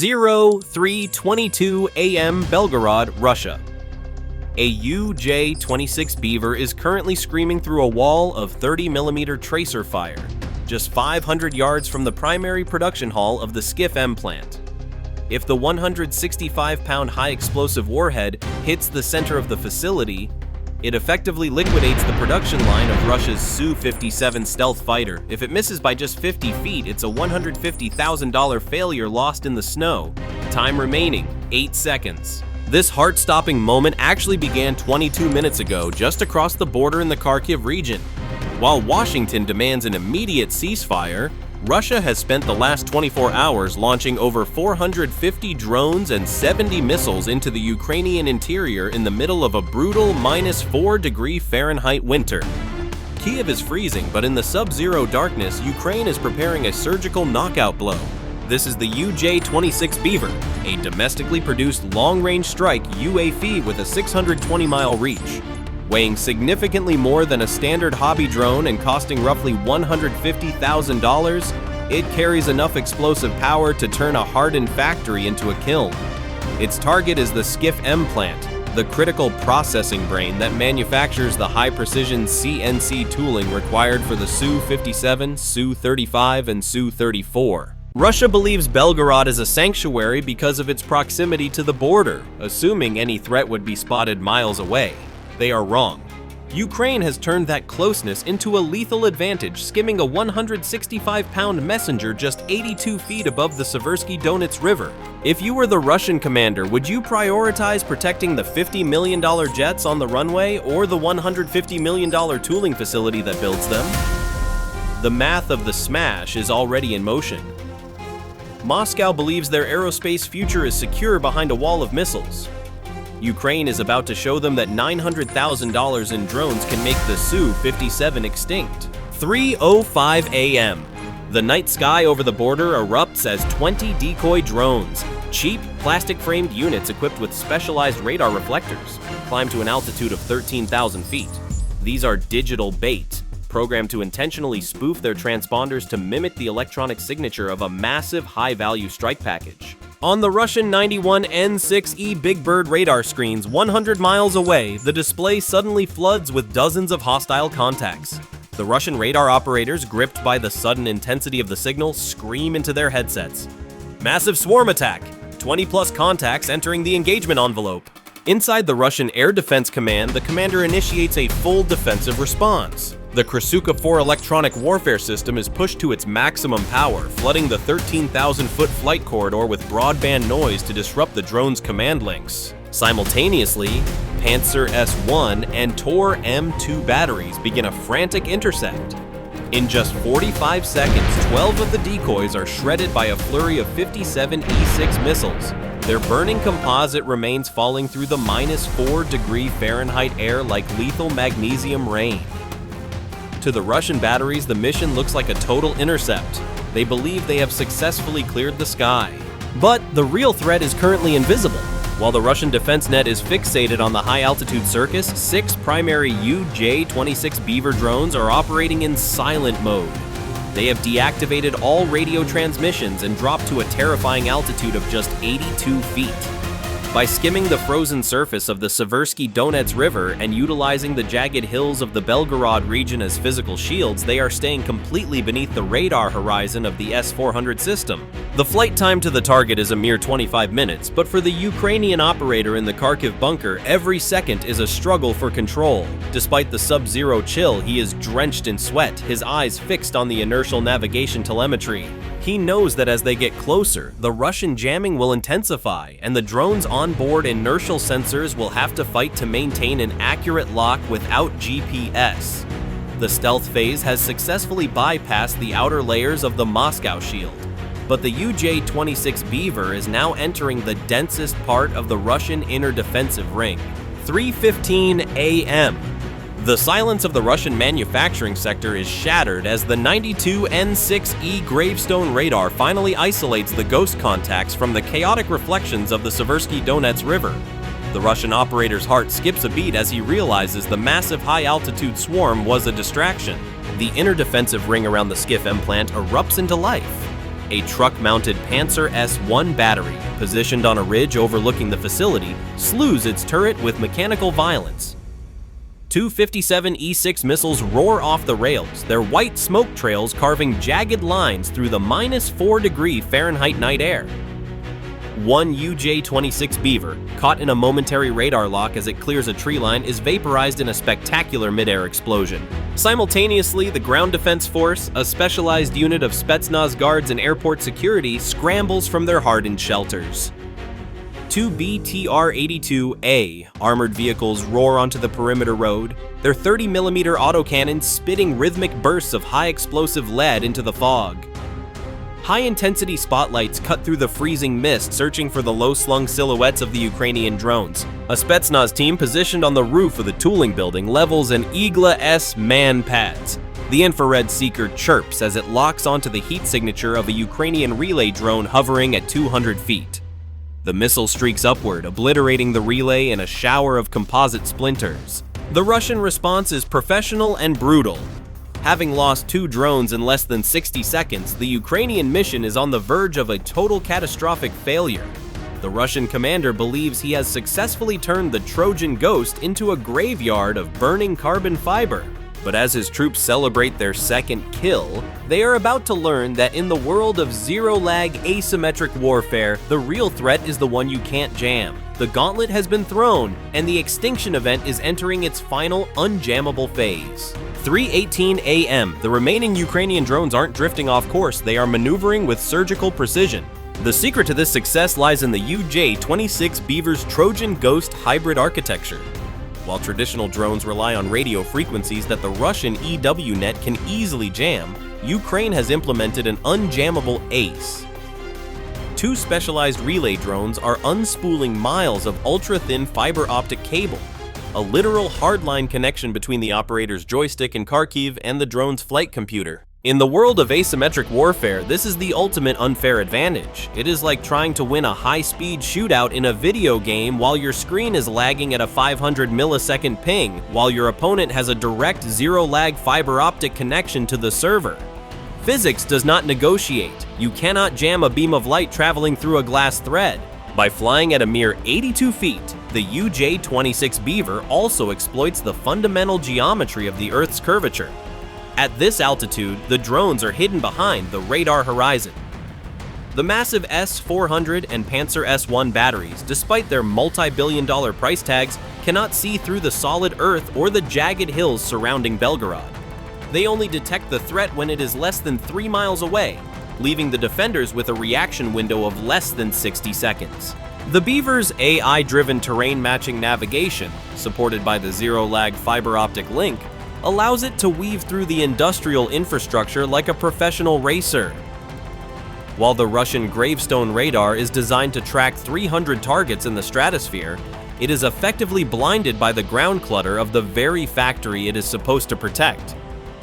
03:22 a.m. Belgorod, Russia. A UJ-26 Beaver is currently screaming through a wall of 30mm tracer fire, just 500 yards from the primary production hall of the Skif-M plant. If the 165-pound high-explosive warhead hits the center of the facility, it effectively liquidates the production line of Russia's Su-57 stealth fighter. If it misses by just 50 feet, it's a $150,000 failure lost in the snow. Time remaining, 8 seconds. This heart-stopping moment actually began 22 minutes ago, just across the border in the Kharkiv region. While Washington demands an immediate ceasefire, Russia has spent the last 24 hours launching over 450 drones and 70 missiles into the Ukrainian interior in the middle of a brutal -4°F winter. Kyiv is freezing, but in the sub-zero darkness, Ukraine is preparing a surgical knockout blow. This is the UJ-26 Beaver, a domestically produced long-range strike UAV with a 620-mile reach. Weighing significantly more than a standard hobby drone and costing roughly $150,000, it carries enough explosive power to turn a hardened factory into a kiln. Its target is the Skif-M plant, the critical processing brain that manufactures the high-precision CNC tooling required for the Su-57, Su-35, and Su-34. Russia believes Belgorod is a sanctuary because of its proximity to the border, assuming any threat would be spotted miles away. They are wrong. Ukraine has turned that closeness into a lethal advantage, skimming a 165-pound messenger just 82 feet above the Seversky Donets River. If you were the Russian commander, would you prioritize protecting the $50 million jets on the runway or the $150 million tooling facility that builds them? The math of the smash is already in motion. Moscow believes their aerospace future is secure behind a wall of missiles. Ukraine is about to show them that $900,000 in drones can make the Su-57 extinct. 3:05 a.m. The night sky over the border erupts as 20 Decoy drones, cheap, plastic-framed units equipped with specialized radar reflectors, climb to an altitude of 13,000 feet. These are digital bait, programmed to intentionally spoof their transponders to mimic the electronic signature of a massive high-value strike package. On the Russian 91N6E Big Bird radar screens 100 miles away, the display suddenly floods with dozens of hostile contacts. The Russian radar operators, gripped by the sudden intensity of the signal, scream into their headsets. Massive swarm attack! 20-plus contacts entering the engagement envelope. Inside the Russian Air Defense Command, the commander initiates a full defensive response. The Krasuka-4 electronic warfare system is pushed to its maximum power, flooding the 13,000-foot flight corridor with broadband noise to disrupt the drone's command links. Simultaneously, Pantsir S1 and Tor M2 batteries begin a frantic intercept. In just 45 seconds, 12 of the decoys are shredded by a flurry of 57 E6 missiles. Their burning composite remains falling through the -4°F air like lethal magnesium rain. To the Russian batteries, the mission looks like a total intercept. They believe they have successfully cleared the sky. But the real threat is currently invisible. While the Russian defense net is fixated on the high-altitude circus, 6 primary UJ-26 Beaver drones are operating in silent mode. They have deactivated all radio transmissions and dropped to a terrifying altitude of just 82 feet. By skimming the frozen surface of the Seversky Donets River and utilizing the jagged hills of the Belgorod region as physical shields, they are staying completely beneath the radar horizon of the S-400 system. The flight time to the target is a mere 25 minutes, but for the Ukrainian operator in the Kharkiv bunker, every second is a struggle for control. Despite the sub-zero chill, he is drenched in sweat, his eyes fixed on the inertial navigation telemetry. He knows that as they get closer, the Russian jamming will intensify, and the drone's onboard inertial sensors will have to fight to maintain an accurate lock without GPS. The stealth phase has successfully bypassed the outer layers of the Moscow shield, but the UJ-26 Beaver is now entering the densest part of the Russian inner defensive ring. 3:15 a.m. The silence of the Russian manufacturing sector is shattered as the 92N6E gravestone radar finally isolates the ghost contacts from the chaotic reflections of the Seversky Donets River. The Russian operator's heart skips a beat as he realizes the massive high-altitude swarm was a distraction. The inner defensive ring around the Skif-M plant erupts into life. A truck-mounted Pantsir S-1 battery, positioned on a ridge overlooking the facility, slews its turret with mechanical violence. Two 57 E-6 missiles roar off the rails, their white smoke trails carving jagged lines through the -4 Fahrenheit night air. One UJ-26 Beaver, caught in a momentary radar lock as it clears a tree line, is vaporized in a spectacular mid-air explosion. Simultaneously, the Ground Defense Force, a specialized unit of Spetsnaz guards and airport security, scrambles from their hardened shelters. Two BTR-82A armored vehicles roar onto the perimeter road, their 30mm autocannons spitting rhythmic bursts of high-explosive lead into the fog. High-intensity spotlights cut through the freezing mist, searching for the low-slung silhouettes of the Ukrainian drones. A Spetsnaz team positioned on the roof of the tooling building levels an Igla-S MANPADS. The infrared seeker chirps as it locks onto the heat signature of a Ukrainian relay drone hovering at 200 feet. The missile streaks upward, obliterating the relay in a shower of composite splinters. The Russian response is professional and brutal. Having lost 2 drones in less than 60 seconds, the Ukrainian mission is on the verge of a total catastrophic failure. The Russian commander believes he has successfully turned the Trojan Ghost into a graveyard of burning carbon fiber. But as his troops celebrate their second kill, they are about to learn that in the world of zero-lag asymmetric warfare, the real threat is the one you can't jam. The gauntlet has been thrown, and the extinction event is entering its final unjammable phase. 3:18 a.m. The remaining Ukrainian drones aren't drifting off course, they are maneuvering with surgical precision. The secret to this success lies in the UJ-26 Beaver's Trojan Ghost hybrid architecture. While traditional drones rely on radio frequencies that the Russian EW net can easily jam, Ukraine has implemented an unjammable ace. 2 specialized relay drones are unspooling miles of ultra-thin fiber-optic cable, a literal hardline connection between the operator's joystick in Kharkiv and the drone's flight computer. In the world of asymmetric warfare, this is the ultimate unfair advantage. It is like trying to win a high-speed shootout in a video game while your screen is lagging at a 500 millisecond ping, while your opponent has a direct zero-lag fiber-optic connection to the server. Physics does not negotiate. You cannot jam a beam of light traveling through a glass thread. By flying at a mere 82 feet, the UJ-26 Beaver also exploits the fundamental geometry of the Earth's curvature. At this altitude, the drones are hidden behind the radar horizon. The massive S-400 and Pantsir S-1 batteries, despite their multi-billion-dollar price tags, cannot see through the solid earth or the jagged hills surrounding Belgorod. They only detect the threat when it is less than 3 miles away, leaving the defenders with a reaction window of less than 60 seconds. The Beaver's AI-driven terrain-matching navigation, supported by the zero-lag fiber-optic link, allows it to weave through the industrial infrastructure like a professional racer. While the Russian Gravestone radar is designed to track 300 targets in the stratosphere, it is effectively blinded by the ground clutter of the very factory it is supposed to protect.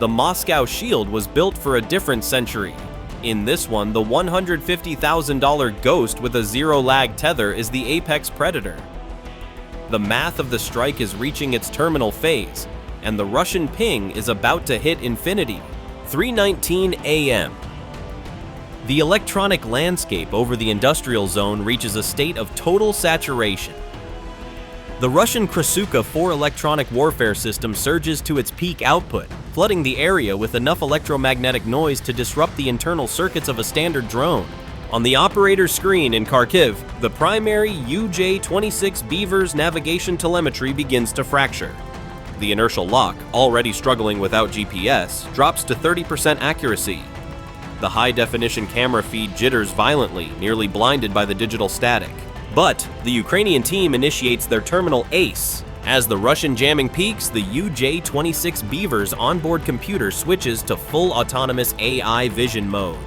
The Moscow Shield was built for a different century. In this one, the $150,000 Ghost with a zero-lag tether is the apex predator. The math of the strike is reaching its terminal phase, and the Russian ping is about to hit infinity. 3:19 a.m. The electronic landscape over the industrial zone reaches a state of total saturation. The Russian Krasuka 4 electronic warfare system surges to its peak output, flooding the area with enough electromagnetic noise to disrupt the internal circuits of a standard drone. On the operator's screen in Kharkiv, the primary UJ-26 Beaver's navigation telemetry begins to fracture. The inertial lock, already struggling without GPS, drops to 30% accuracy. The high-definition camera feed jitters violently, nearly blinded by the digital static. But the Ukrainian team initiates their terminal ace. As the Russian jamming peaks, the UJ-26 Beaver's onboard computer switches to full autonomous AI vision mode.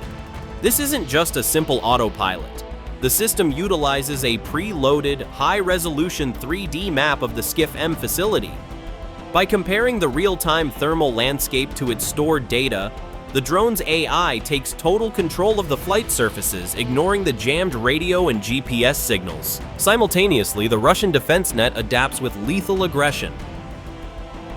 This isn't just a simple autopilot. The system utilizes a pre-loaded, high-resolution 3D map of the Skif-M facility. By comparing the real-time thermal landscape to its stored data, the drone's AI takes total control of the flight surfaces, ignoring the jammed radio and GPS signals. Simultaneously, the Russian defense net adapts with lethal aggression.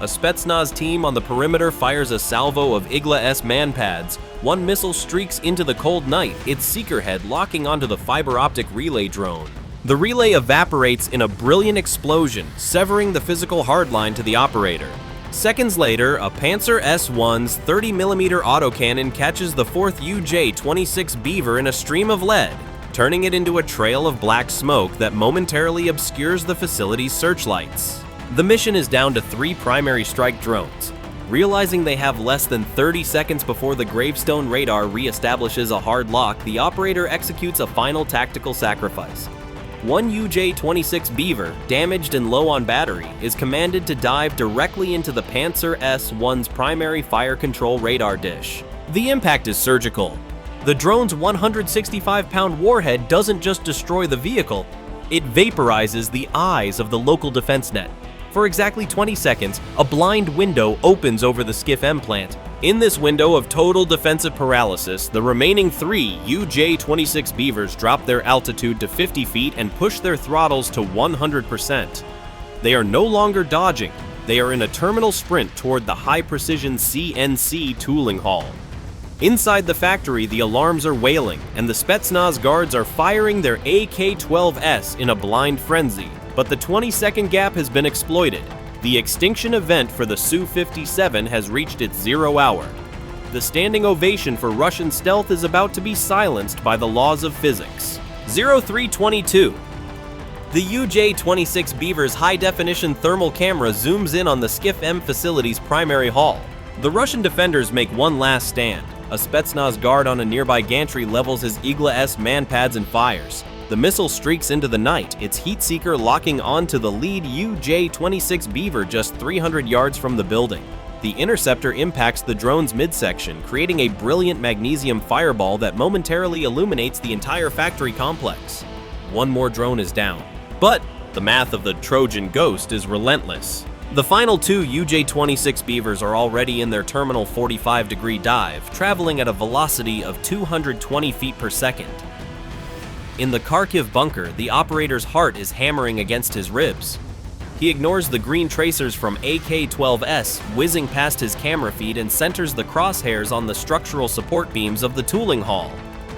A Spetsnaz team on the perimeter fires a salvo of Igla-S MANPADS. One missile streaks into the cold night, its seeker head locking onto the fiber-optic relay drone. The relay evaporates in a brilliant explosion, severing the physical hardline to the operator. Seconds later, a Pantsir S1's 30mm autocannon catches the 4th UJ-26 Beaver in a stream of lead, turning it into a trail of black smoke that momentarily obscures the facility's searchlights. The mission is down to 3 primary strike drones. Realizing they have less than 30 seconds before the gravestone radar re-establishes a hard lock, the operator executes a final tactical sacrifice. One UJ-26 Beaver, damaged and low on battery, is commanded to dive directly into the Pantsir S1's primary fire control radar dish. The impact is surgical. The drone's 165-pound warhead doesn't just destroy the vehicle, it vaporizes the eyes of the local defense net. For exactly 20 seconds, a blind window opens over the Skif-M plant. In this window of total defensive paralysis, the remaining 3 UJ-26 Beavers drop their altitude to 50 feet and push their throttles to 100%. They are no longer dodging, they are in a terminal sprint toward the high-precision CNC tooling hall. Inside the factory, the alarms are wailing, and the Spetsnaz guards are firing their AK-12s in a blind frenzy. But the 20-second gap has been exploited. The extinction event for the Su-57 has reached its 0 hour. The standing ovation for Russian stealth is about to be silenced by the laws of physics. 0322. The UJ-26 Beaver's high-definition thermal camera zooms in on the Skif-M facility's primary hall. The Russian defenders make one last stand. A Spetsnaz guard on a nearby gantry levels his Igla-S MANPADS and fires. The missile streaks into the night, its heat seeker locking onto the lead UJ-26 Beaver just 300 yards from the building. The interceptor impacts the drone's midsection, creating a brilliant magnesium fireball that momentarily illuminates the entire factory complex. One more drone is down. But the math of the Trojan Ghost is relentless. The final 2 UJ-26 Beavers are already in their terminal 45-degree dive, traveling at a velocity of 220 feet per second. In the Kharkiv bunker, the operator's heart is hammering against his ribs. He ignores the green tracers from AK-12s whizzing past his camera feed and centers the crosshairs on the structural support beams of the tooling hall.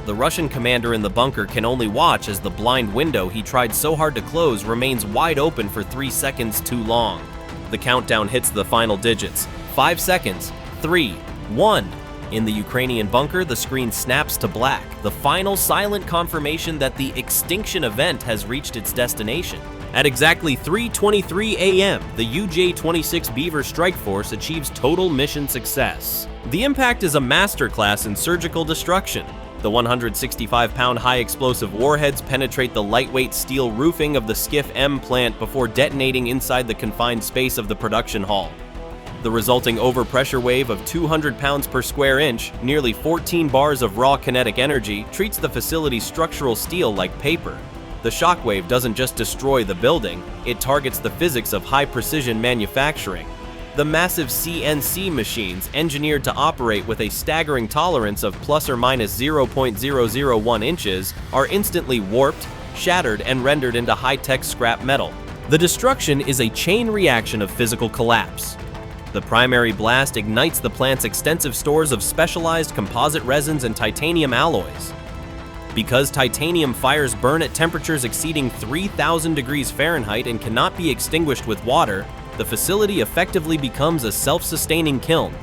The Russian commander in the bunker can only watch as the blind window he tried so hard to close remains wide open for 3 seconds too long. The countdown hits the final digits. 5 seconds. 3, 1. In the Ukrainian bunker, the screen snaps to black, the final silent confirmation that the extinction event has reached its destination. At exactly 3:23 a.m., the UJ-26 Beaver strike force achieves total mission success. The impact is a masterclass in surgical destruction. The 165-pound high-explosive warheads penetrate the lightweight steel roofing of the Skif-M plant before detonating inside the confined space of the production hall. The resulting overpressure wave of 200 pounds per square inch, nearly 14 bars of raw kinetic energy, treats the facility's structural steel like paper. The shockwave doesn't just destroy the building, it targets the physics of high-precision manufacturing. The massive CNC machines, engineered to operate with a staggering tolerance of plus or minus 0.001 inches, are instantly warped, shattered, and rendered into high-tech scrap metal. The destruction is a chain reaction of physical collapse. The primary blast ignites the plant's extensive stores of specialized composite resins and titanium alloys. Because titanium fires burn at temperatures exceeding 3,000 degrees Fahrenheit and cannot be extinguished with water, the facility effectively becomes a self-sustaining kiln.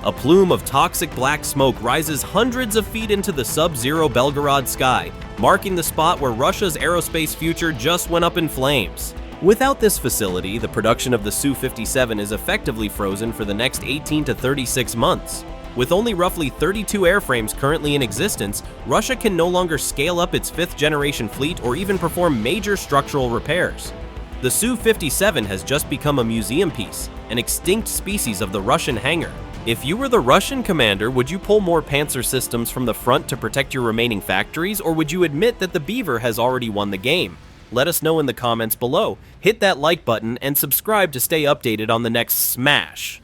A plume of toxic black smoke rises hundreds of feet into the sub-zero Belgorod sky, marking the spot where Russia's aerospace future just went up in flames. Without this facility, the production of the Su-57 is effectively frozen for the next 18 to 36 months. With only roughly 32 airframes currently in existence, Russia can no longer scale up its 5th-generation fleet or even perform major structural repairs. The Su-57 has just become a museum piece, an extinct species of the Russian hangar. If you were the Russian commander, would you pull more Pantsir systems from the front to protect your remaining factories, or would you admit that the Beaver has already won the game? Let us know in the comments below. Hit that like button and subscribe to stay updated on the next smash.